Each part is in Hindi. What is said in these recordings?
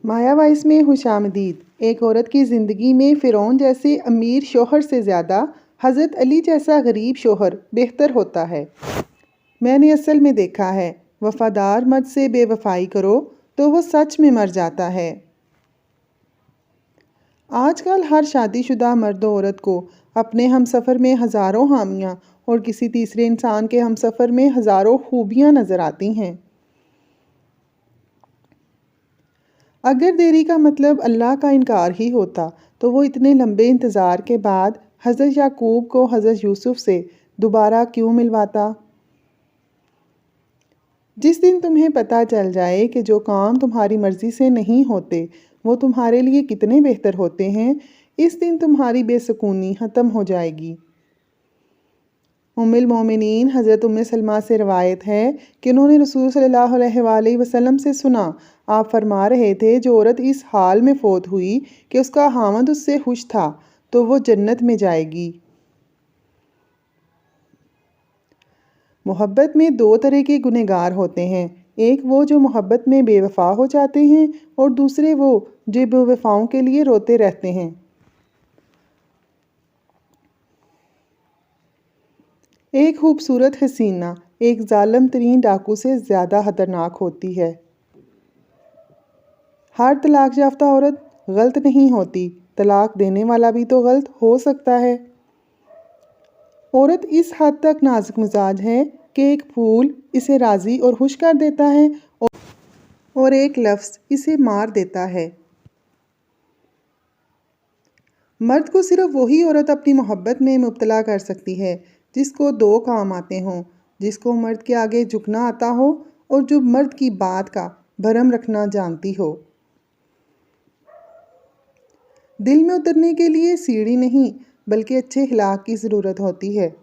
माया वाइस में खुशामदीद। एक औरत की ज़िंदगी में फ़िरौन जैसे अमीर शोहर से ज़्यादा हज़रत अली जैसा गरीब शोहर बेहतर होता है। मैंने असल में देखा है, वफ़ादार मर्द से बेवफ़ाई करो तो वो सच में मर जाता है। आजकल हर शादीशुदा मर्द औरत को अपने हमसफ़र में हज़ारों हामियाँ और किसी तीसरे इंसान के हमसफ़र में हज़ारों खूबियाँ नज़र आती हैं। अगर देरी का मतलब अल्लाह का इनकार ही होता तो वो इतने लंबे इंतज़ार के बाद हज़रत याकूब को हज़रत यूसुफ से दोबारा क्यों मिलवाता। जिस दिन तुम्हें पता चल जाए कि जो काम तुम्हारी मर्ज़ी से नहीं होते वो तुम्हारे लिए कितने बेहतर होते हैं, इस दिन तुम्हारी बेसुकूनी ख़त्म हो जाएगी। उम्मुल मोमिनीन हज़रत उम्मे सलमा से रवायत है कि उन्होंने रसूल सल्लल्लाहु अलैहि वसल्लम से सुना, आप फरमा रहे थे, जो औरत इस हाल में फ़ौत हुई कि उसका हामद उससे खुश था तो वो जन्नत में जाएगी। मोहब्बत में दो तरह के गुनहगार होते हैं, एक वो जो मोहब्बत में बेवफा हो जाते हैं और दूसरे वो जो बेवफाओं के लिए रोते रहते हैं। एक खूबसूरत हसीना एक जालिम तरीन डाकू से ज़्यादा ख़तरनाक होती है। हर तलाक याफ्ता औरत गलत नहीं होती, तलाक देने वाला भी तो गलत हो सकता है। औरत इस हद तक नाजुक मिजाज है कि एक फूल इसे राज़ी और खुश कर देता है और एक लफ्ज़ इसे मार देता है। मर्द को सिर्फ वही औरत अपनी मोहब्बत में मुब्तला कर सकती है जिसको दो काम आते हों, जिसको मर्द के आगे झुकना आता हो और जो मर्द की बात का भरम रखना जानती हो। दिल में उतरने के लिए सीढ़ी नहीं बल्कि अच्छे अखलाक की ज़रूरत होती है।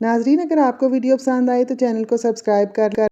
नाज़रीन, अगर आपको वीडियो पसंद आए तो चैनल को सब्सक्राइब कर